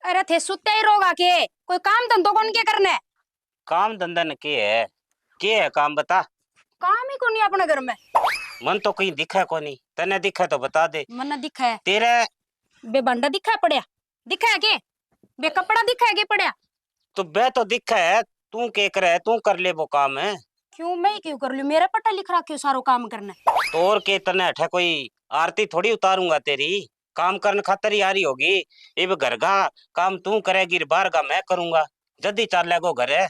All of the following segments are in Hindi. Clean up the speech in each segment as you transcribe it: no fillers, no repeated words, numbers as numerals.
अरे थे सुते ही रोगा के कोई काम धंधो कौन के करने है? काम धंधा न के है काम बता। काम ही कोनी अपने घर में। मन तो कहीं दिखा को नहीं, तने दिखा तो बता दे। मन दिखा है तेरे बे बंडा दिखा है पड़या, दिखा है के बे कपड़ा दिखा है के पड़या। तो बे तो दिखा है, तू के करे, तू कर ले वो काम है। क्यों मैं ही क्यों कर लूं, मेरे पट्टा लिख रहा क्यों सारो काम करना है। तो और के तने हठे कोई आरती थोड़ी उतारूंगा तेरी, काम करने खातर ही आ रही होगी। इब घर का काम तू करेगी, बाहर का मैं करूंगा, जल्दी चल ले गो घर है।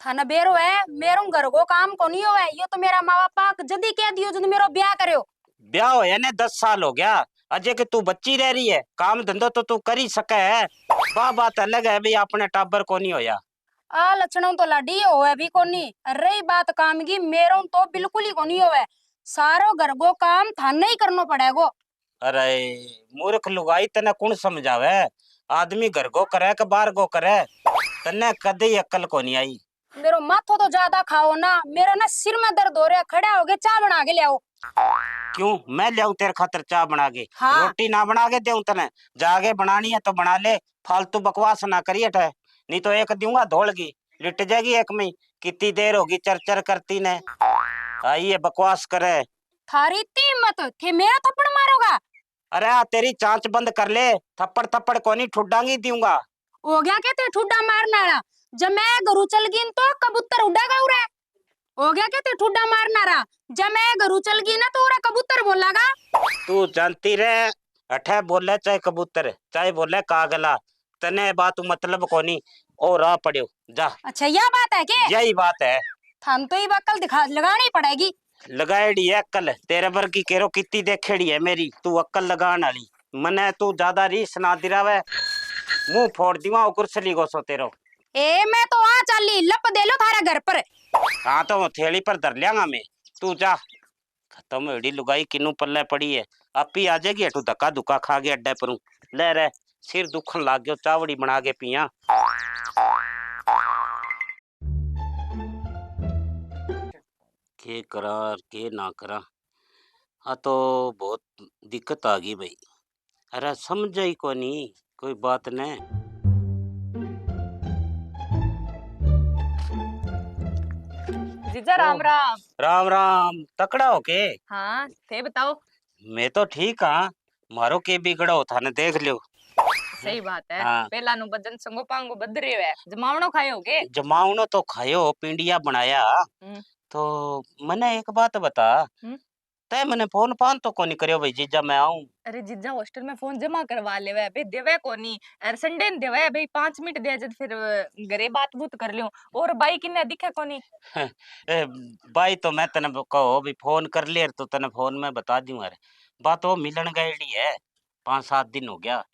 थाना बेरो है मेरो घर को काम को नहीं होवे, यो तो मेरा माँ बापा जदी कह दियो जद मेरो ब्याह करियो। ब्याह हो ने 10 साल हो गया, अजय के तू बच्ची रह रही है, काम धंधो तो तू कर ही सके है। बात अलग है भाई, अपने टाबर को नहीं होया। आ लक्षणों तो लाडी होवे भी कोनी, रही बात काम की मेरो तो बिल्कुल ही कोनी होवे। सारो घर को काम थाने ही करनो पड़ेगो। अरे मूर्ख लुगाई, तने कौन समझावे? आदमी घर को करे के बाहर को करे, तने कदे अक्ल को नहीं आई। मेरो माथो तो ज्यादा खाओ ना, मेरा ना सिर में दर्द हो रहा है, खड़ा हो गए चाय बना के ले आओ। क्यों मैं ले आऊं तेरे खातर चाय बना के? हाँ। रोटी ना बना के देऊं तने? जाके बनानी है तो बना ले, फालतू बकवास ना करिए ठे, नहीं तो एक दूंगा धोलगी, लिट जाएगी एक में। कितनी देर होगी चर चर करती ने, आइए बकवास करे। थारी इतनी हिम्मत थे मेरा थप्पड़ मारोगा? अरे तेरी चांच बंद कर ले, थप्पड़ थप्पड़ कोनी ठुड्डांगी दूंगा। हो गया कहते ठुड्डा मारना रहा, जब मैं घरू चल गई तो कबूतर उड़ागा उरे। हो गया कहते ठुड्डा मारना रहा, जब मैं घरू चल गई ना तो उरा कबूतर बोलागा। तू जानती रे, अठे बोले चाहे कबूतर चाहे बोले कागला, तने बात मतलब कोनी। और आ पड़ियो जा। अच्छा यह बात है के? यही बात है। थान तो ही बक्कल दिखा लगानी पड़ेगी। लगाएड़ी है अक्ल, तेरे पर की केरो कितनी देखेड़ी है मेरी, तू अक्ल लगान वाली। मने तू ज्यादा रीस ना दिरावे, मुंह फोड़ दीवा कुर्सली गोसो तेरो। ए मैं तो आ चाली लप दे लो थारा घर पर। हाँ तो थैली पर धर लियांगा मैं, तू जा। खत्म एड़ी लुगाई किन्नू पल्ले पड़ी है, आप ही आ जाएगी अटू धक्का धुक्का खा के अड्डे पर ले रे। सिर दुखन लाग गयो, चावड़ी बना के पिया। के करा और के ना करा, हाँ तो बहुत दिक्कत आ गई भाई। अरे समझ ही को नहीं कोई बात ने। जीजा राम राम। राम राम, तकड़ा हो के? हाँ थे बताओ। मैं तो ठीक हाँ, मारो के बिगड़ा हो था ने देख लियो। सही बात है। हाँ। पहला नु बदन संगो पांगो बद रहे है, जमावनो खाए होगे। जमावनो तो खायो, पिंडिया बनाया। तो मने एक बात बता, तय मने फोन पान तो कोनी करियो भाई जीजा मैं आऊं। अरे जीजा हॉस्टल में फोन जमा करवा लेवे बे, देवे कोनी। अरे संडे न देवे भाई 5 मिनट दे जद फिर घरे बात बूत कर लियो। और बाई किने दिखे कोनी। ए, भाई तो मैं तने कहो भी फोन कर ले तो तने फोन में बता दूं। अरे बात वो मिलन गईडी है, 5-7 दिन हो गया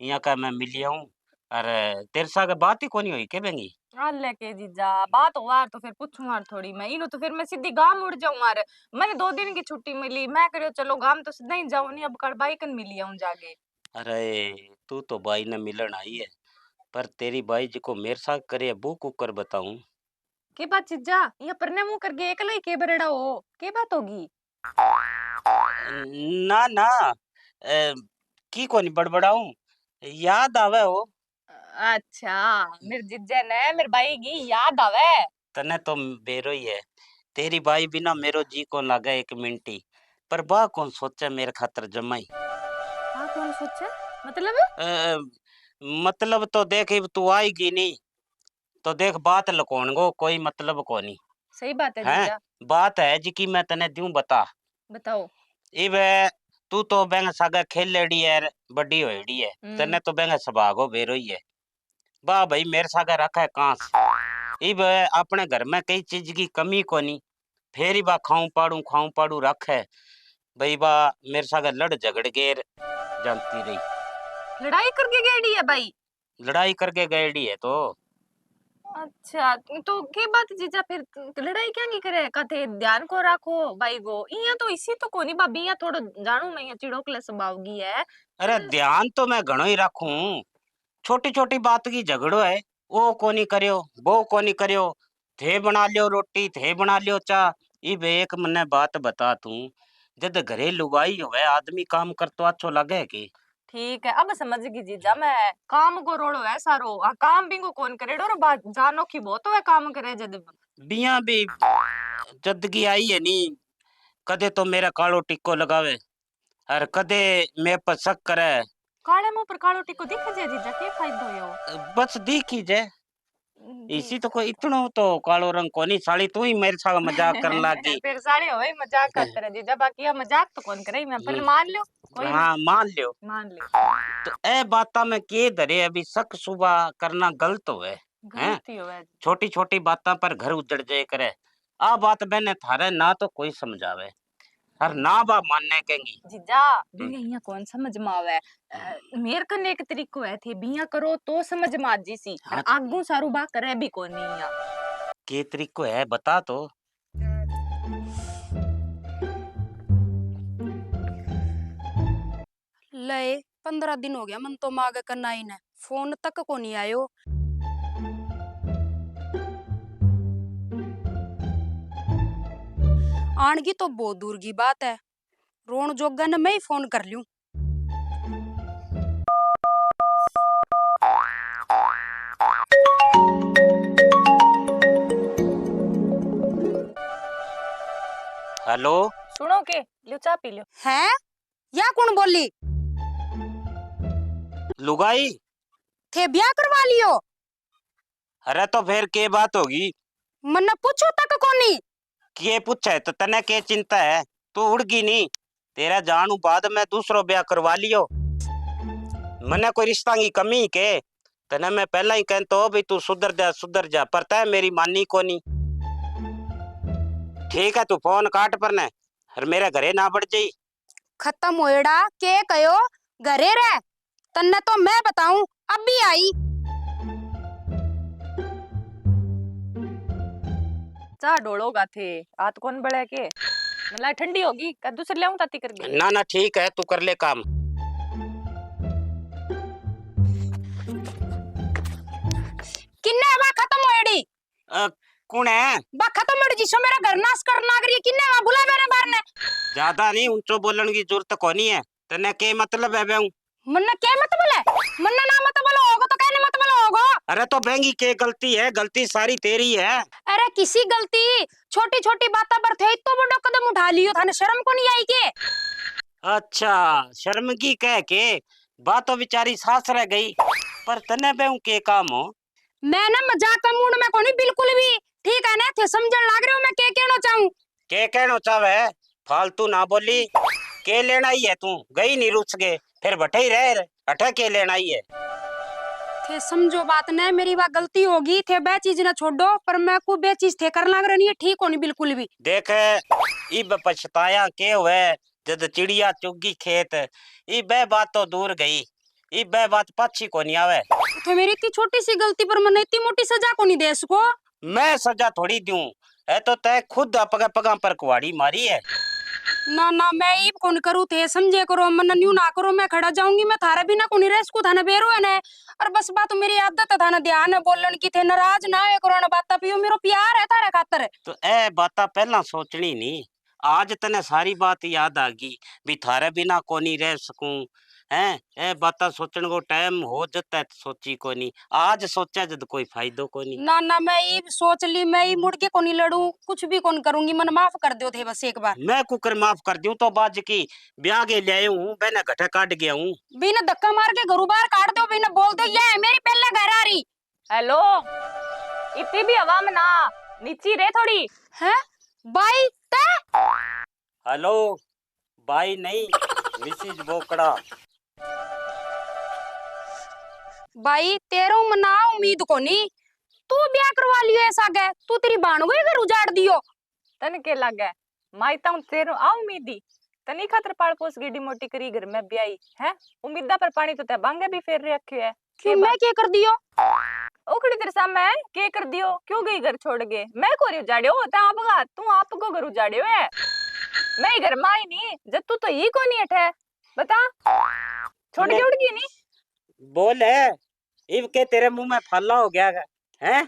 यहाँ का मैं मिलिया हूँ। अरे तेरे साथ बात ही कोनी हुई के बेंगी? अल्ले के जीजा बात हुआ तो फिर पूछूं यार थोड़ी मैं इनो, तो फिर मैं सीधी गांव उड़ जाऊं यार। मैंने 2 दिन की छुट्टी मिली, मैं करियो चलो गांव तो सीधा ही जाऊं, नहीं अब कल बाई कन मिली आऊं जाके। अरे तू तो भाई ने मिलन आई है, पर तेरी भाई जी को मेरे साथ करे वो कुकर बताऊं। के बात जीजा यहाँ परने मुंह करके एकला ही के बरड़ा हो, के बात होगी? ना ना, की कोनी बड़बड़ाऊं, याद आवे हो। अच्छा मेरे जीजा ने मेरे भाई की याद आवे। तने तो बेरो ही है, तेरी भाई बिना मेरो जी को लागे एक मिनटी, पर बा कौन सोचे मेरे खातर जमाई। हाँ कौन सोचे मतलब? मतलब तो देख इब तू आएगी नहीं तो देख बात लकोण गो कोई मतलब कोनी सही बात है है। जीजा। बात है जी की मैं तने दूं बता। बताओ। इब तू तो बेंग सागा खेल लेडी है, बड़ी होएडी है, तने तो बेंग सभागो बेरो ही है। बा भाई मेरे सागा रखा है कांस, इब अपने घर में कई चीज की कमी कोनी, फेर ही बा खाऊं पाड़ू रखे भाई। बा मेरे सागा लड़ झगड़ गेर जानती रही, लड़ाई करके गई है भाई? लड़ाई करके गएडी है तो। अच्छा तो के बात जीजा फिर लड़ाई क्या नहीं करे कथे ध्यान को रखो भाई गो, इया तो इसी तो कोनी भाभी, इया थोड़ा जानू मैं चिड़ोकले स्वभाव की है। अरे ध्यान तो मैं घणो ही रखूं, छोटी छोटी बात की झगड़ो है, वो कोनी करियो वो कोनी करियो, थे बना लियो रोटी थे बना लियो चा, इब एक मने बात बता तू, जद घरे लुगाई होवे आदमी काम कर तो अच्छो लगे की? ठीक है अब समझ गई जीजा मैं। काम को रोड़ो है सारो काम बिंगो कौन करेड़ो रो बात जानो की बहुत है काम करे जद। बिया भी जदगी आई है नी, कदे तो मेरा कालो टिक्को लगावे और कदे मैं पर शक करे। काले मुंह पर कालो टिक्को दिख जाए जीजा के फायदो यो। बस देखी जे, इसी तो कोई इतनो तो कालो रंग कोनी। साली तू ही मेरे साथ मजाक करन लागी। फिर सारे होए मजाक करते रहे जीजा बाकी ये मजाक तो कौन करे मैं पर मान लो कोई नहीं। हाँ मान लियो। मान लो तो ए बाता में के धरे अभी शक सुबह करना गलत होवे हैं। गलती होए छोटी छोटी बातों पर घर उजड़ जाए करे। आ बात मैंने थारे ना तो कोई समझावे और ना बा मानने केंगी। जीजा बिया यहाँ कौन समझ में आवे मेर कने एक तरीको है थे बिया करो तो समझ में आ जी सी और हाँ। आगू सारू बा करे भी कोनी या के तरीको है बता तो। ले 15 दिन हो गया मन तो मांगे करना ही ने फोन तक को नहीं आयो। आणगी तो बहुत दूर की बात है, रोन जोगा ने मैं ही फोन कर लूं। हेलो सुनो के लियो चा पी लियो। है या कौन बोली? लुगाई? थे ब्याह करवा लियो? अरे तो फिर के बात होगी? मन्ने पूछो तक कोनी। के पूछे तो तने के चिंता है? तू उड़गी नहीं, तेरा जानू बाद में दूसरो ब्याह करवा लियो। मने कोई रिश्ता की कमी के? तने मैं पहला ही कहतो भी तू सुधर जा पर तय मेरी मानी कोनी। ठीक है तू फोन काट पर ने और मेरे घरे ना बढ़ जाई। खत्म होएड़ा के कयो घरे रे तन्ने तो मैं बताऊं अभी आई। चा डोलोगा थे आत कौन बड़े के मतलब ठंडी होगी का दूसरे ले आऊं ताती करके। ना ना ठीक है तू कर ले काम। किन्ने बा खत्म होएड़ी? कौन है? बा खत्म होएड़ी जिसो मेरा घर नाश कर नागरी किन्ने बा बुला मेरे बार ने। ज्यादा नहीं ऊंचो बोलने की जरूरत कोनी है। तने के मतलब है बेऊ? मन्ने के मत बोले मन्ने ना मत बोलो होगो तो कहने मत बोलो होगो। अरे तो बेंगी के गलती है? गलती सारी तेरी है। अरे किसी गलती छोटी छोटी बातों पर थे तो बड़ा कदम उठा लियो थाने शर्म को नहीं आई के? अच्छा शर्म की कह के बात तो बेचारी सास रह गई पर तने बेऊ के काम हो? मैं ना मजाक का मूड में कोनी बिल्कुल भी। ठीक है ना थे समझण लाग रहे हो मैं के कहना चाहूं। के कहना चाहे? फालतू ना बोली। के लेना ही है? तू गई नहीं रुस गए फिर बटे ही रह अठे के लेना ही है? थे समझो बात ने मेरी बात गलती होगी थे बे चीज ना छोड़ो पर मैं को बे चीज थे कर लाग रही है ठीक होनी बिल्कुल भी। देख इब पछताया के हुए जद चिड़िया चुगी खेत। ई बे बात तो दूर गई, ई बे बात पाछी को नहीं आवे। तो मेरी इतनी छोटी सी गलती पर मैंने इतनी मोटी सजा को नहीं दे सको। मैं सजा थोड़ी दूं है तो तय खुद पगा पगा पर कुआड़ी मारी है। ना ना मैं ई कौन करूँ थे समझे करो मन न्यू ना करो मैं खड़ा जाऊंगी मैं थारे बिना कोनी रेस्कू थाने बेरो है ने। और बस बात मेरी आदत है थाने ध्यान है बोलन की थे नाराज ना है करो ना बात पियो मेरो प्यार है थारे खातर। तो ए बाता पहला सोचनी नहीं, आज तने सारी बात याद आ गई भी थारे बिना कोनी रह सकूं हैं। ए बाता सोचने को टाइम हो जाता है सोची कोनी, आज सोचा जद कोई फायदो कोनी। ना ना मैं ई सोच ली मैं ई मुड़ के कोनी लड़ू कुछ भी कौन करूंगी मन माफ कर दो थे बस एक बार। मैं कुकर माफ कर दूं तो बाज की ब्याह के ले आया हूं मैंने घटे काट गया हूं। बिना धक्का मार के घरू बाहर काट दो बिना बोल दो ये है मेरी पहले घर आ रही। हेलो इतनी भी हवा में ना नीची रे थोड़ी है बाई ते हेलो भाई नहीं मिसिज बोकड़ा। भाई तेरो मना उम्मीद कोनी तू ब्याह करवा लियो ऐसा गए तू तेरी बाण को घर उजाड़ दियो। तन के लगे माइता हूं तेरो आ उम्मीदी तनी खातर पाल पोस गेडी मोटी करी घर में ब्याई है उम्मीदा पर पानी तो ते बांगे भी फेर रखे है। क्यों मैं क्या कर दियो? ओकड़ी तेरे सामने है के कर दियो क्यों गई घर छोड़ के मैं को री उजाड़ियो होता आपका तू आपको घर उजाड़ियो है मैं घर में आई नहीं जब तू तो ही को नहीं हटे बता छोड़ के उड़ गई नहीं बोल है इब के तेरे मुंह में फल्ला हो गया है?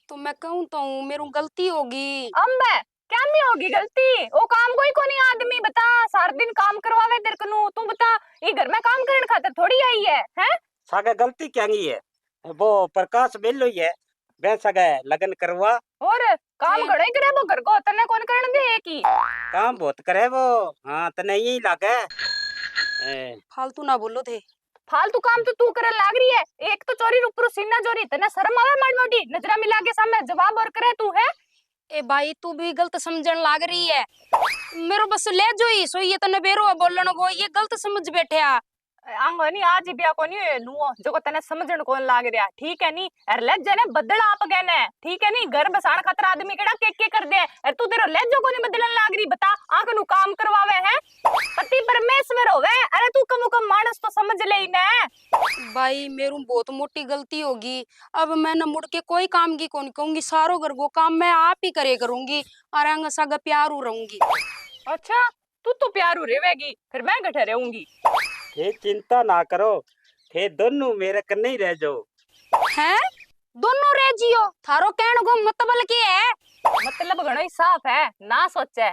तो मैं कहूं तो हूं मेरू गलती होगी। अम्बे क्या में होगी गलती? वो काम कोई को नहीं आदमी बता सारा दिन काम करवावे तेरे कनु तू बता ये घर में काम करने खातिर थोड़ी आई है हैं? सागे गलती क्या नहीं है वो प्रकाश बेलो ही है बहन सागे लगन करवा और काम जी। घड़ो ही करे वो घर को तने कौन करने दे एक ही काम बहुत करे वो हाँ तने यही लागे फालतू ना बोलो थे। फालतू काम तो तू करे लाग रही है। एक तो चोरी ऊपर सीना चोरी तने शर्म आवे माड़ी मोटी नजरा मिला के सामने जवाब और करे तू है? ए भाई तू भी गलत समझण लाग रही है। मेरो बस ले जो ही सो ये तने बेरो बोलन को ये गलत समझ बैठे आ। आंगो नहीं आज ही ब्याह को नहीं हुए नुओ जो को तने समझण कौन लाग रहा ठीक है नी अर ले जने बदल आप गने ठीक है नी घर बसाण खातर आदमी केड़ा के कर दे अर तू तेरो ले जो को नहीं बदलन लाग रही बता आंख नु काम करवावे है पति परमेश्वर होवे अरे तू कम कम मानस तो समझ ले ही ने भाई मेरू बहुत मोटी गलती होगी। अब मैं न मुड़ के कोई काम की कौन कहूंगी सारो घर को काम मैं आप ही करे करूंगी और अंग सगा प्यारू रहूंगी। अच्छा तू तो प्यारू रेवेगी फिर मैं गठे रहूंगी थे चिंता ना करो थे दोनों मेरे कन्ने ही रह जाओ हैं दोनों रह जियो थारो कहण को मतलब की है। मतलब घणो ही साफ है ना सोचे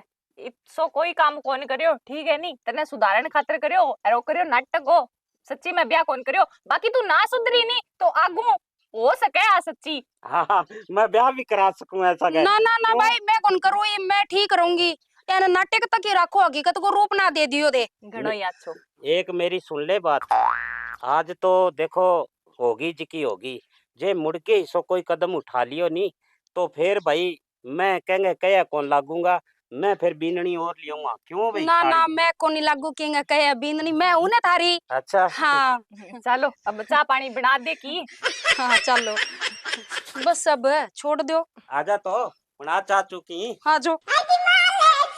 सो कोई काम कौन करियो ठीक है नी तने सुधारण खातिर करियो अरे करियो नाटक हो सच्ची में ब्याह कौन करियो बाकी तू ना सुधरी नी तो आगू हो सके आ सच्ची हाँ मैं ब्याह भी करा सकूं ऐसा कह ना ना ना भाई मैं कौन करूँ ये मैं ठीक रहूंगी यानी नाटक तक ही रखो हकीकत को रूप ना दे दियो दे। घणो ही अच्छो एक मेरी सुन ले बात आज तो देखो होगी जी की होगी जे मुड़ के इसो कोई कदम उठा लियो नी तो फिर भाई मैं कहेंगे कया कौन लागूंगा मैं फिर बीननी और लियूंगा क्यों भाई ना ना खाली? मैं को नहीं लागू केंगे कहे बींदनी मैं उन्हें थारी। अच्छा हाँ चलो अब चाय पानी बना दे की हाँ चलो बस अब छोड़ दो। आजा तो बना चाचू की हाँ जो